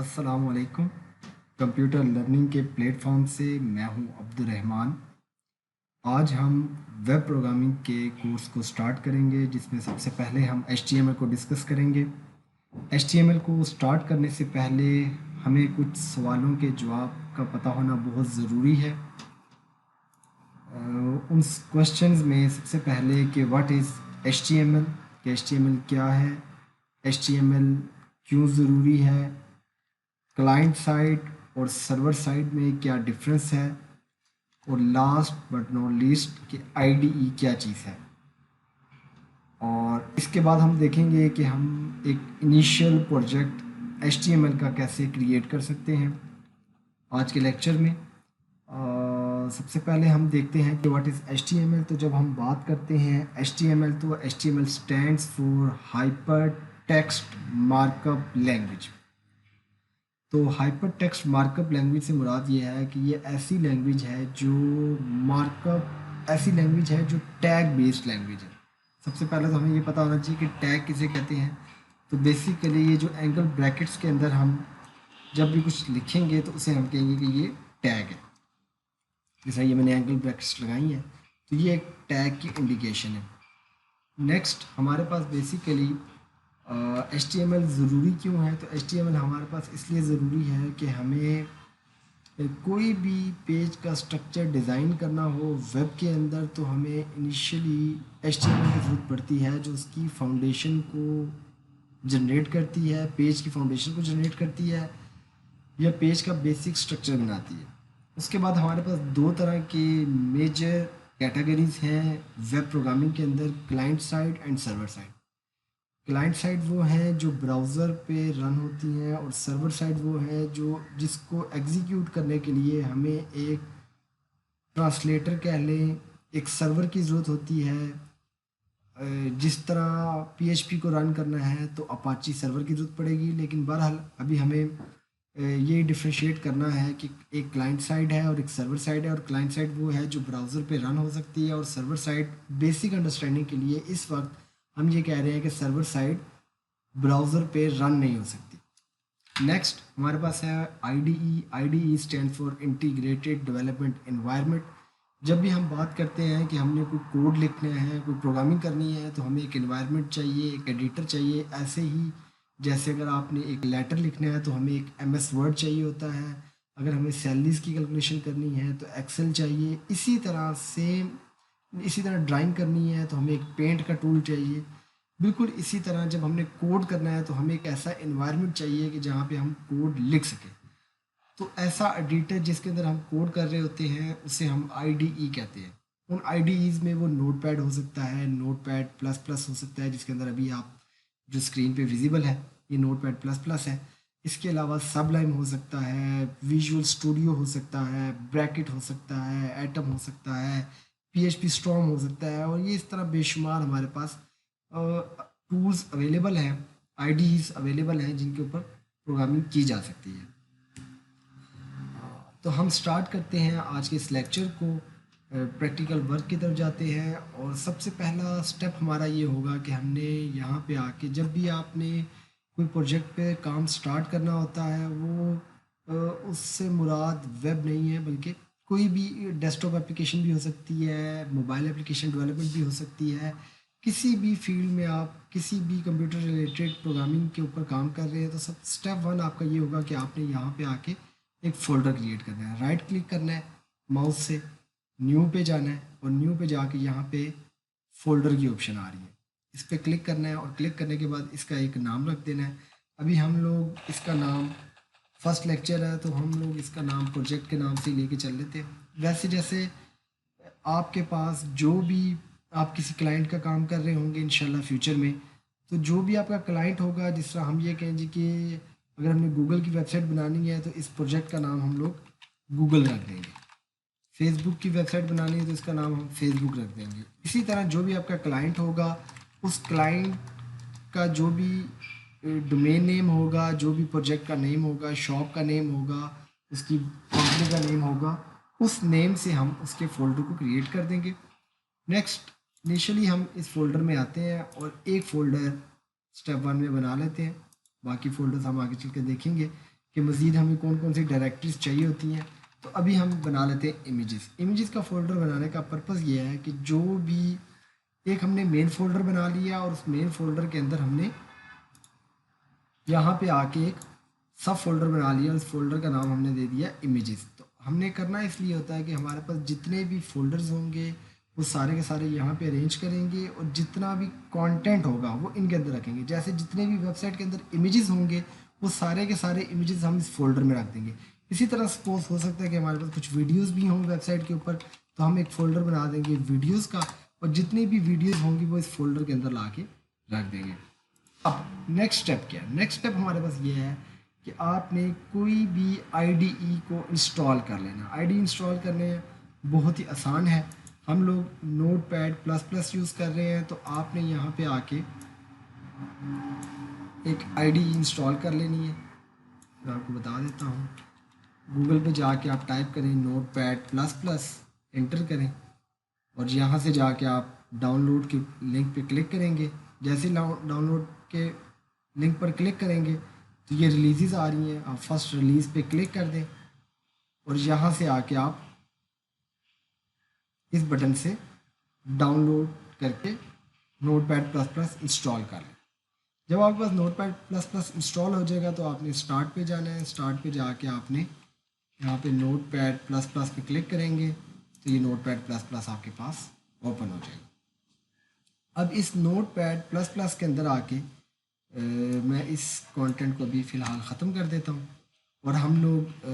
अस्सलाम वालेकुम। Computer learning के प्लेटफॉर्म से मैं हूं अब्दुर्रहमान। आज हम वेब प्रोग्रामिंग के कोर्स को स्टार्ट करेंगे, जिसमें सबसे पहले हम HTML को डिस्कस करेंगे। HTML को स्टार्ट करने से पहले हमें कुछ सवालों के जवाब का पता होना बहुत ज़रूरी है। उन क्वेश्चंस में सबसे पहले कि व्हाट इज़ HTML, कि HTML क्या है, HTML क्यों ज़रूरी है, क्लाइंट साइड और सर्वर साइड में क्या डिफरेंस है, और लास्ट बट नॉट लीस्ट कि IDE क्या चीज़ है। और इसके बाद हम देखेंगे कि हम एक इनिशियल प्रोजेक्ट HTML का कैसे क्रिएट कर सकते हैं। आज के लेक्चर में सबसे पहले हम देखते हैं कि व्हाट इज़ HTML। तो जब हम बात करते हैं HTML, तो HTML stands for hyper text markup language. तो हाइपर टेक्स्ट मार्कअप लैंग्वेज से मुराद ये है कि ये ऐसी लैंग्वेज है जो टैग बेस्ड लैंग्वेज है। सबसे पहले तो हमें ये पता होना चाहिए कि टैग किसे कहते हैं। तो बेसिकली ये जो एंगल ब्रैकेट्स के अंदर हम जब भी कुछ लिखेंगे तो उसे हम कहेंगे कि ये टैग है। जैसे ये मैंने एंगल ब्रैकेट्स लगाई हैं, तो ये एक टैग की इंडिकेशन है। नेक्स्ट हमारे पास बेसिकली HTML ज़रूरी क्यों है। तो HTML हमारे पास इसलिए ज़रूरी है कि हमें कोई भी पेज का स्ट्रक्चर डिज़ाइन करना हो वेब के अंदर, तो हमें इनिशियली HTML की ज़रूरत पड़ती है, जो उसकी फाउंडेशन को जनरेट करती है, पेज की फाउंडेशन को जनरेट करती है, या पेज का बेसिक स्ट्रक्चर बनाती है। उसके बाद हमारे पास दो तरह के मेजर कैटेगरीज हैं वेब प्रोग्रामिंग के अंदर, client side and server side. Client side वो हैं जो ब्राउज़र पे रन होती हैं, और सर्वर साइड वो है जिसको एग्जीक्यूट करने के लिए हमें एक ट्रांसलेटर कह लें, एक सर्वर की ज़रूरत होती है। जिस तरह PHP को रन करना है तो अपाची सर्वर की ज़रूरत पड़ेगी, लेकिन बहरहाल अभी हमें ये डिफ्रेंशिएट करना है कि एक क्लाइंट साइड है और एक सर्वर साइड है। और क्लाइंट साइड वो है जो ब्राउज़र पे रन हो सकती है, और सर्वर साइड बेसिक अंडरस्टैंडिंग के लिए इस वक्त हम ये कह रहे हैं कि सर्वर साइड ब्राउज़र पे रन नहीं हो सकती। नेक्स्ट हमारे पास है IDE stand for integrated development environment. जब भी हम बात करते हैं कि हमने कोई कोड लिखना है, कोई प्रोग्रामिंग करनी है, तो हमें एक एनवायरनमेंट चाहिए, एक एडिटर चाहिए। ऐसे ही जैसे अगर आपने एक लेटर लिखना है तो हमें एक MS वर्ड चाहिए होता है, अगर हमें सैलरीज की कैलकुलेशन करनी है तो एक्सेल चाहिए। इसी तरह ड्राइंग करनी है तो हमें एक पेंट का टूल चाहिए। बिल्कुल इसी तरह जब हमने कोड करना है तो हमें एक ऐसा एनवायरनमेंट चाहिए कि जहाँ पे हम कोड लिख सकें। तो ऐसा एडिटर जिसके अंदर हम कोड कर रहे होते हैं उसे हम IDE कहते हैं। उन IDEs में वो नोटपैड हो सकता है, नोटपैड प्लस प्लस हो सकता है, जिसके अंदर अभी आप जो स्क्रीन पे विजिबल है ये नोटपैड प्लस प्लस है। इसके अलावा सबलाइम हो सकता है, विजुअल स्टूडियो हो सकता है, ब्रैकेट हो सकता है, एटम हो सकता है, PHP स्टॉर्म हो सकता है, और ये इस तरह बेशुमार हमारे पास टूल्स अवेलेबल हैं, IDEs अवेलेबल हैं जिनके ऊपर प्रोग्रामिंग की जा सकती है। तो हम स्टार्ट करते हैं आज के इस लेक्चर को, प्रैक्टिकल वर्क की तरफ जाते हैं। और सबसे पहला स्टेप हमारा ये होगा कि हमने यहाँ पे आके जब भी आपने कोई प्रोजेक्ट पे काम स्टार्ट करना होता है, वो उससे मुराद वेब नहीं है, बल्कि कोई भी डेस्कटॉप एप्लीकेशन भी हो सकती है, मोबाइल एप्लीकेशन डेवलपमेंट भी हो सकती है। किसी भी फील्ड में आप किसी भी कंप्यूटर रिलेटेड प्रोग्रामिंग के ऊपर काम कर रहे हैं, तो सब स्टेप वन आपका ये होगा कि आपने यहाँ पे आके एक फ़ोल्डर क्रिएट करना है। राइट क्लिक करना है माउस से, न्यू पे जाना है, और न्यू पे जाके यहाँ पे फ़ोल्डर की ऑप्शन आ रही है, इस पर क्लिक करना है। और क्लिक करने के बाद इसका एक नाम रख देना है। अभी हम लोग इसका नाम, फर्स्ट लेक्चर है तो हम लोग इसका नाम प्रोजेक्ट के नाम से लेके चल लेते हैं। वैसे जैसे आपके पास जो भी आप किसी क्लाइंट का काम कर रहे होंगे इंशाल्लाह फ्यूचर में, तो जो भी आपका क्लाइंट होगा, जिस तरह हम ये कहें जी कि अगर हमने गूगल की वेबसाइट बनानी है तो इस प्रोजेक्ट का नाम हम लोग गूगल रख देंगे। फेसबुक की वेबसाइट बनानी है तो इसका नाम हम फेसबुक रख देंगे। इसी तरह जो भी आपका क्लाइंट होगा, उस क्लाइंट का जो भी डोमेन नेम होगा, जो भी प्रोजेक्ट का नेम होगा, शॉप का नेम होगा, उसकी कंपनी का नेम होगा, उस नेम से हम उसके फ़ोल्डर को क्रिएट कर देंगे। नेक्स्ट इनिशियली हम इस फोल्डर में आते हैं और एक फ़ोल्डर स्टेप वन में बना लेते हैं। बाकी फ़ोल्डर्स हम आगे चल के देखेंगे کہ مزید ہمیں کون کون سی ڈائریکٹریز چاہیے ہوتی ہیں. تو ابھی ہم بنا لیتے ہیں امیجز. امیجز کا فولڈر بنانے کا پرپز یہ ہے کہ جو بھی ایک ہم نے مین فولڈر بنا لیا اور اس مین فولڈر کے اندر ہم نے یہاں پہ آ کے ایک سب فولڈر بنا لیا اور اس فولڈر کا نام ہم نے دے دیا امیجز. تو ہم نے کرنا اس لیے ہوتا ہے کہ ہمارے پاس جتنے بھی فولڈرز ہوں گے وہ سارے کے سارے یہاں پہ ارینج کریں گے اور جتنا بھی کانٹینٹ ہوگا وہ ان کے اندر رکھیں گے. جیسے جتنے بھی ویب سائٹ کے اندر امیجز ہوں گے وہ سارے کے سارے امیجز ہم اس فولڈر میں رکھ دیں گے. اسی طرح سپوز ہو سکتا ہے کہ ہمارے پاس کچھ ویڈیوز بھی ہوں ویب سائٹ کے اوپر تو ہم ایک فولڈر بنا دیں گے ویڈیوز کا اور جتنی بھی ویڈیوز ہوں گی وہ اس فولڈر کے اندر لا کے رکھ دیں گے. اب نیکسٹ اسٹیپ کیا ہے؟ نیکسٹ اسٹیپ ہمارے پاس یہ ہے کہ آپ نے کوئی بھی آئی ڈی ای کو انسٹال کر لینا. آئی ڈی انسٹال کرنے بہت ہی آسان ہے. ہم لوگ notepad plus plus use کر رہے ہیں تو آپ نے یہاں پہ آ کے ایک آئی ڈی انسٹال کر لینی ہے. میں آپ کو بتا دیتا ہوں. گوگل پہ جا کے آپ ٹائپ کریں notepad plus plus enter کریں اور یہاں سے جا کے آپ ڈاؤن لوڈ کے لنک پہ کلک کریں گے. جیسے ڈاؤن لوڈ کے لنک پر کلک کریں گے تو یہ ریلیزز آ رہی ہیں. آپ فرسٹ ریلیز پہ کلک کر دیں اور یہاں سے آ کے آپ اس بٹن سے ڈاؤن لوڈ کر کے notepad plus plus install کر لیں. جب آپ کے پاس notepad plus plus install ہو جائے گا تو آپ نے اسٹارٹ پہ جانا ہے. اسٹارٹ پہ جا کے آپ نے یہاں پہ نوٹ پیڈ پلس پلس پہ کلک کریں گے تو یہ نوٹ پیڈ پلس پلس آپ کے پاس اوپن ہو جائے گا. اب اس نوٹ پیڈ پلس پلس کے اندر آ کے میں اس کانٹینٹ کو ابھی فی الحال ختم کر دیتا ہوں اور ہم لوگ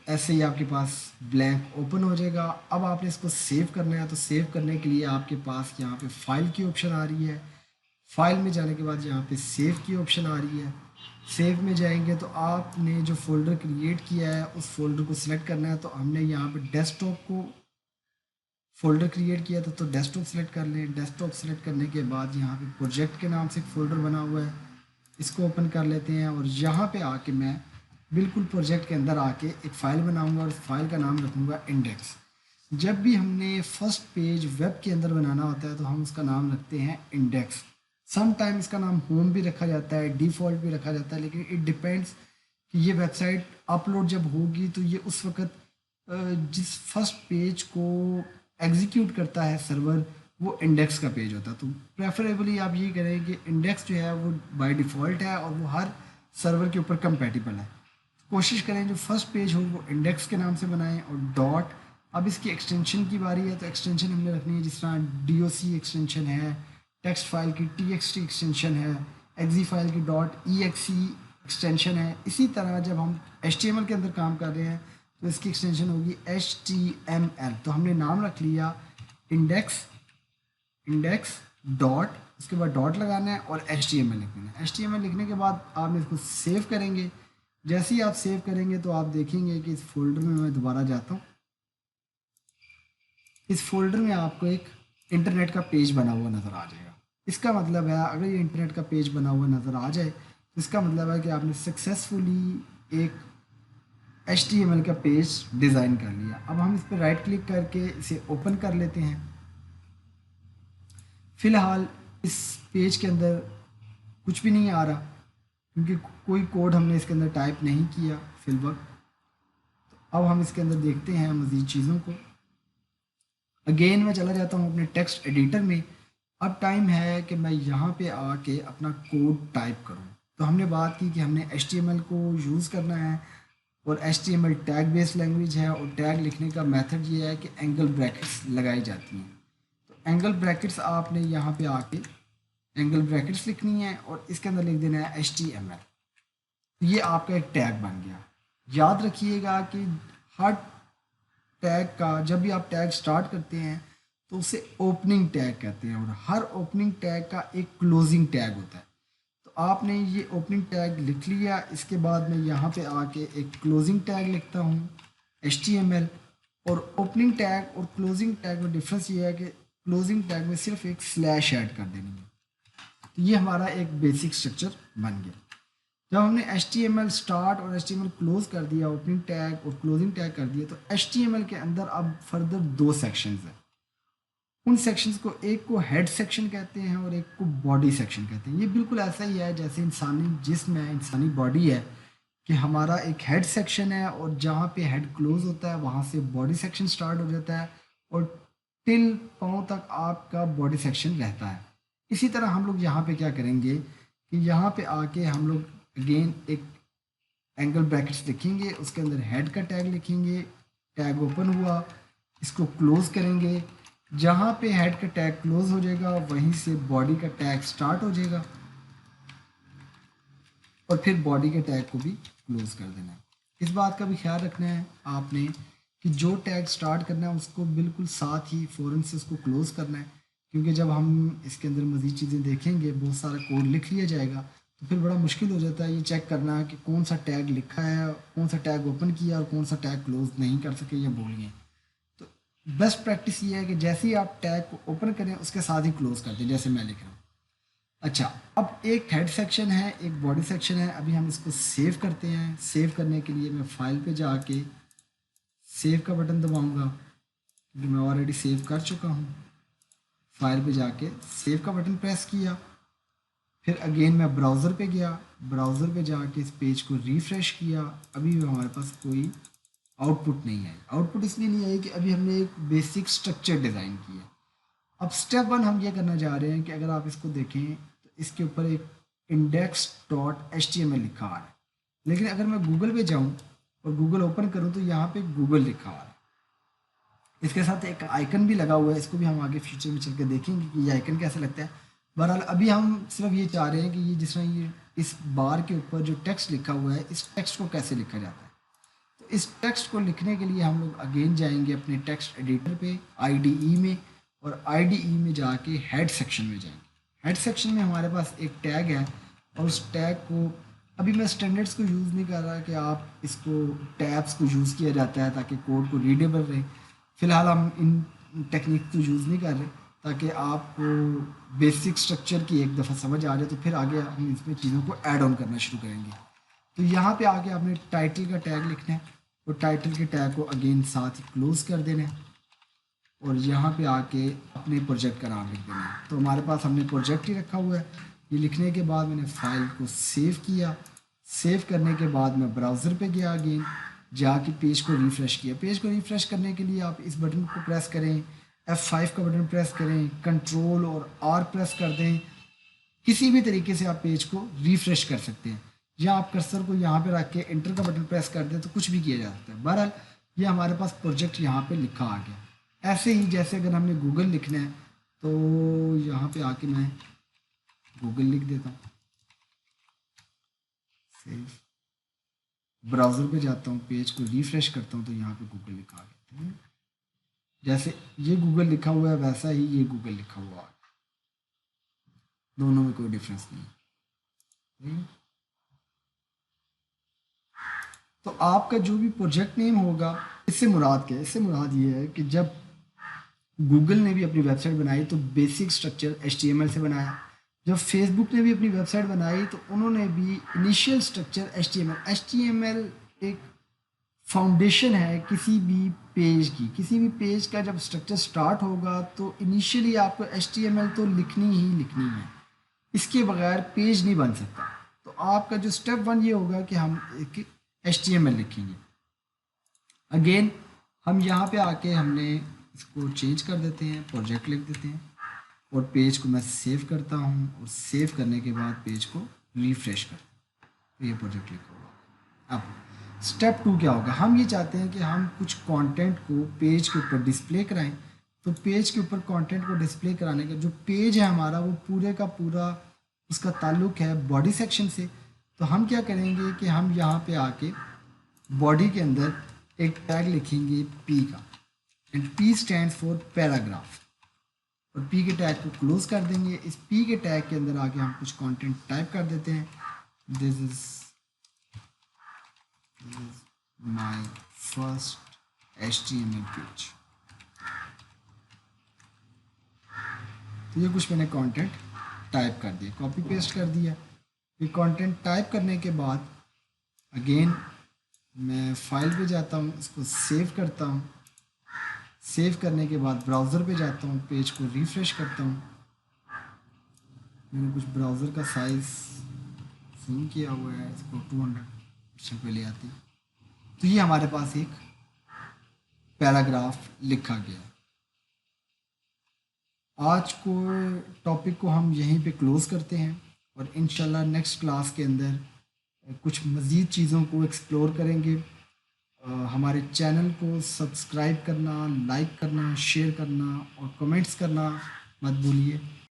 ایسے ہی آپ کے پاس بلینک اوپن ہو جائے گا. اب آپ نے اس کو سیو کرنا ہے تو سیو کرنے کے لیے آپ کے پاس یہاں پہ فائل کی آپشن آ رہی ہے. فائل میں جانے کے بعد یہاں پہ سیو کی آپشن آ رہی ہے. سیو میں جائیں گے تو آپ نے جو فولڈر کریٹ کیا ہے اس فولڈر کو سلیکٹ کرنا ہے. تو ہم نے یہاں پہ ڈیسک ٹاپ کو فولڈر کریٹ کیا تھا تو ڈیسک ٹاپ سلیکٹ کر لیں. ڈیسک ٹاپ سلیکٹ کرنے کے بعد یہاں پہ پروجیکٹ کے نام سے ایک فولڈر بنا ہوا ہے اس کو اوپن کر لیتے ہیں اور یہاں پہ آ کے میں بالکل پروجیکٹ کے اندر آ کے ایک فائل بناؤں گا اور اس فائل کا نام رکھوں گا انڈیکس. جب بھی ہم نے فرسٹ پیج ویب کے اندر بنانا ہوتا ہے تو ہم اس کا نام رکھتے ہیں انڈیکس. سم ٹائم اس کا نام ہوم بھی رکھا جاتا ہے ڈیفالٹ بھی رکھا جاتا ہے لیکن اٹ ڈپینڈس کہ یہ ویب سائٹ اپلوڈ جب ہوگی تو یہ اس وقت جس فرسٹ پیج کو ایگزیکیوٹ کرتا ہے سرور وہ انڈیکس کا پیج ہوتا ہے. تو پریفریبلی آپ یہ کریں کہ انڈیکس جو ہے وہ بائی ڈیفالٹ ہے اور وہ ہر سرور کے اوپر کمپیٹیبل ہے. کوشش کریں جو فرسٹ پیج ہو وہ انڈیکس کے نام سے بنائیں اور ڈاٹ. اب اس کی ایکسٹینشن کی باری ہے تو ایکسٹینشن ہم نے رکھنی ہے جس طرح ڈی او سی ایکسٹینشن ہے, ٹیکسٹ فائل کی ٹی ایکس ٹی ایکسٹینشن ہے, ایگزی فائل کی ڈاٹ ای ایکس ای ایکسٹینشن ہے. اسی طرح جب ہم ایچ ٹی ایم ایل کے اندر کام کر رہے ہیں تو اس کی ایکسٹینشن ہوگی ایچ ٹی ایم ایل. تو ہم نے نام رکھ لیا انڈیکس ڈاٹ, اس کے بعد ڈاٹ لگانا ہے اور ایچ ٹی ایم ایل لکھنا ہے. ایچ ٹی ایم ایل لکھنے کے بعد آپ نے اس کو سیو کریں گے. جیسے ہی آپ سیو کریں گے تو آپ دیکھیں گے کہ اس فولڈر میں دوبارہ جاتا ہوں. اس فولڈر میں آپ کو ایک انٹرنیٹ کا پیج بنا ہوا نظر آ جائے گا. اس کا مطلب ہے اگر یہ انٹرنیٹ کا پیج بنا ہوا نظر آ جائے تو اس کا مطلب ہے کہ آپ نے سکسیزفلی ایک ایچ ٹی ایم ایل کا پیج ڈیزائن کر لیا. اب ہم اس پہ رائٹ کلک کر کے اسے اوپن کر لیتے ہیں. فی الحال اس پیج کے اندر کچھ بھی نہیں آ رہا کیونکہ کوئی کوڈ ہم نے اس کے اندر ٹائپ نہیں کیا فی الوقت. تو اب ہم اس کے اندر دیکھتے ہیں مزید چیزوں کو. اگین میں چلا جاتا ہوں اپنے ٹیکسٹ ایڈیٹر میں. اب ٹائم ہے کہ میں یہاں پہ آ کے اپنا کوڈ ٹائپ کروں. تو ہم نے بات کی کہ ہم نے ایچ ٹی ایم ایل کو یوز کرنا ہے اور H T M L tag base language ہے اور ٹیگ لکھنے کا میتھڈ یہ ہے کہ اینگل بریکٹس لگائی جاتی ہیں. تو اینگل بریکٹس آپ نے یہاں پہ آ کے اینگل بریکٹس لکھنی ہے اور اس کے اندر لکھ دینا ہے ایچ ٹی ایم ایل. یہ آپ کا ایک ٹیگ بن گیا. یاد رکھیے گا کہ ہر ٹیگ کا جب بھی آپ ٹیگ سٹارٹ کرتے ہیں تو اسے اوپننگ ٹیگ کہتے ہیں اور ہر اوپننگ ٹیگ کا ایک کلوزنگ ٹیگ ہوتا ہے. تو آپ نے یہ اوپننگ ٹیگ لکھ لیا. اس کے بعد میں یہاں پہ آ کے ایک کلوزنگ ٹیگ لکھتا ہوں ایچ ٹی ایم ایل. اور اوپننگ ٹیگ اور کلوزنگ ٹیگ میں ڈفرینس یہ ہے کہ کلوزنگ ٹیگ میں صرف ایک سلیش ایڈ کر دینی ہے. تو یہ ہمارا ایک بیسک اسٹرکچر بن گیا. جب ہم نے H T M L start اور H T M L close کر دیا, اوپننگ ٹیگ اور کلوزنگ ٹیگ کر دیا, تو ایچ ٹی ایم ایل کے اندر اب فردر دو سیکشنز ہیں. ان سیکشنز کو ایک کو ہیڈ سیکشن کہتے ہیں اور ایک کو باڈی سیکشن کہتے ہیں. یہ بالکل ایسا ہی ہے جیسے انسانی جسم ہے, انسانی باڈی ہے कि हमारा एक हेड सेक्शन है और जहाँ पे हेड क्लोज होता है वहाँ से बॉडी सेक्शन स्टार्ट हो जाता है और टिल पाँव तक आपका बॉडी सेक्शन रहता है। इसी तरह हम लोग यहाँ पे क्या करेंगे कि यहाँ पे आके हम लोग अगेन एक एंगल ब्रैकेट्स लिखेंगे, उसके अंदर हेड का टैग लिखेंगे, टैग ओपन हुआ, इसको क्लोज करेंगे, जहाँ पे हेड का टैग क्लोज हो जाएगा वहीं से बॉडी का टैग स्टार्ट हो जाएगा और फिर बॉडी के टैग को भी क्लोज कर देना है। इस बात का भी ख्याल रखना है आपने कि जो टैग स्टार्ट करना है उसको बिल्कुल साथ ही फ़ौरन से उसको क्लोज करना है, क्योंकि जब हम इसके अंदर मज़ीद चीज़ें देखेंगे बहुत सारा कोड लिख लिया जाएगा तो फिर बड़ा मुश्किल हो जाता है ये चेक करना कि कौन सा टैग लिखा है, कौन सा टैग ओपन किया और कौन सा टैग क्लोज नहीं कर सके या भूल गए। तो बेस्ट प्रैक्टिस ये है कि जैसे ही आप टैग को ओपन करें उसके साथ ही क्लोज कर दें, जैसे मैं लिख रहा हूँ। अच्छा, अब एक हेड सेक्शन है, एक बॉडी सेक्शन है। अभी हम इसको सेव करते हैं। सेव करने के लिए मैं फाइल पे जाके सेव का बटन दबाऊंगा क्योंकि मैं ऑलरेडी सेव कर चुका हूँ। फाइल पे जाके सेव का बटन प्रेस किया, फिर अगेन मैं ब्राउज़र पे गया, ब्राउज़र पे जाके इस पेज को रिफ़्रेश किया। अभी भी हमारे पास कोई आउटपुट नहीं आई। आउटपुट इसलिए नहीं आई कि अभी हमने एक बेसिक स्ट्रक्चर डिज़ाइन किया। अब स्टेप 1 हम ये करना चाह रहे हैं कि अगर आप इसको देखें तो इसके ऊपर एक index.html लिखा आ रहा है, लेकिन अगर मैं गूगल पे जाऊं और गूगल ओपन करूं तो यहाँ पे गूगल लिखा आ रहा है। इसके साथ एक आइकन भी लगा हुआ है, इसको भी हम आगे फ्यूचर में चल के देखेंगे कि ये आइकन कैसा लगता है। बहरहाल अभी हम सिर्फ ये चाह रहे हैं कि ये जिस तरह ये इस बार के ऊपर जो टेक्स्ट लिखा हुआ है, इस टेक्स्ट को कैसे लिखा जाता है। तो इस टेक्स्ट को लिखने के लिए हम लोग अगेन जाएंगे अपने टेक्स्ट एडिटर पे IDE में, और IDE में जाके हेड सेक्शन में जाएंगे। हेड सेक्शन में हमारे पास एक टैग है और उस टैग को अभी मैं स्टैंडर्ड्स को यूज़ नहीं कर रहा कि आप इसको टैब्स को यूज़ किया जाता है ताकि कोड को रीडेबल रहे। फ़िलहाल हम इन टेक्निक को यूज़ नहीं कर रहे ताकि आपको बेसिक स्ट्रक्चर की एक दफ़ा समझ आ जाए, तो फिर आगे हम इसमें चीज़ों को ऐड ऑन करना शुरू करेंगे। तो यहाँ पे आके आपने टाइटल का टैग लिखना है और टाइटल के टैग को अगेन साथ ही क्लोज़ कर देना है और यहाँ पे आके अपने प्रोजेक्ट का नाम लिख देना है। तो हमारे पास हमने प्रोजेक्ट ही रखा हुआ है। ये लिखने के बाद मैंने फ़ाइल को सेव किया। सेव करने के बाद मैं ब्राउज़र पे गया, अगेन जाके पेज को रिफ़्रेश किया। पेज को रिफ़्रेश करने के लिए आप इस बटन को प्रेस करें, F5 का बटन प्रेस करें, कंट्रोल और R प्रेस कर दें। किसी भी तरीके से आप पेज को रिफ़्रेश कर सकते हैं, या आप कर्सर को यहाँ पे रख के एंटर का बटन प्रेस कर दें तो कुछ भी किया जा सकता है। बहरहाल ये हमारे पास प्रोजेक्ट यहाँ पे लिखा आ गया। ऐसे ही जैसे अगर हमने गूगल लिखना है तो यहाँ पे आके मैं गूगल लिख देता हूँ, सेव, ब्राउज़र पे जाता हूँ, पेज को रिफ़्रेश करता हूँ तो यहाँ पे गूगल लिखा आ गया। जैसे ये गूगल लिखा हुआ है वैसा ही ये गूगल लिखा हुआ है, दोनों में कोई डिफरेंस नहीं है। तो आपका जो भी प्रोजेक्ट नेम होगा, इससे मुराद क्या है? इससे मुराद ये है कि जब गूगल ने भी अपनी वेबसाइट बनाई तो बेसिक स्ट्रक्चर HTML से बनाया। जब फेसबुक ने भी अपनी वेबसाइट बनाई तो उन्होंने भी इनिशियल स्ट्रक्चर HTML एक फाउंडेशन है किसी भी पेज की। किसी भी पेज का जब स्ट्रक्चर स्टार्ट होगा तो इनिशियली आपको HTML तो लिखनी ही लिखनी है, इसके बगैर पेज नहीं बन सकता। तो आपका जो स्टेप 1 ये होगा कि हम एक HTML लिखेंगे। अगेन हम यहाँ पे आके हमने इसको चेंज कर देते हैं, प्रोजेक्ट लिख देते हैं और पेज को मैं सेव करता हूँ और सेव करने के बाद पेज को रिफ़्रेश करता हूँ तो ये प्रोजेक्ट लिखा होगा। अब स्टेप 2 क्या होगा? हम ये चाहते हैं कि हम कुछ कंटेंट को पेज के ऊपर डिस्प्ले कराएं। तो पेज के ऊपर कंटेंट को डिस्प्ले कराने का जो पेज है हमारा वो पूरे का पूरा उसका ताल्लुक है बॉडी सेक्शन से। तो हम क्या करेंगे कि हम यहाँ पे आके बॉडी के अंदर एक टैग लिखेंगे P का, and P stands for paragraph, और P के टैग को क्लोज कर देंगे। इस P के टैग के अंदर आके हम कुछ कंटेंट टाइप कर देते हैं। This is my first HTML page. तो ये कुछ मैंने कंटेंट टाइप कर दिया, कॉपी पेस्ट कर दिया। ये कंटेंट टाइप करने के बाद अगेन मैं फाइल पे जाता हूँ, इसको सेव करता हूँ। सेव करने के बाद ब्राउज़र पे जाता हूँ, पेज को रिफ़्रेश करता हूँ। मैंने कुछ ब्राउज़र का साइज़ ज़ूम किया हुआ है, इसको क्वेश्चन पहले आती है। तो ये हमारे पास एक पैराग्राफ लिखा गया। आज को टॉपिक को हम यहीं पे क्लोज़ करते हैं और इंशाल्लाह नेक्स्ट क्लास के अंदर कुछ मज़ीद चीज़ों को एक्सप्लोर करेंगे। हमारे चैनल को सब्सक्राइब करना, लाइक करना, शेयर करना और कमेंट्स करना मत भूलिए।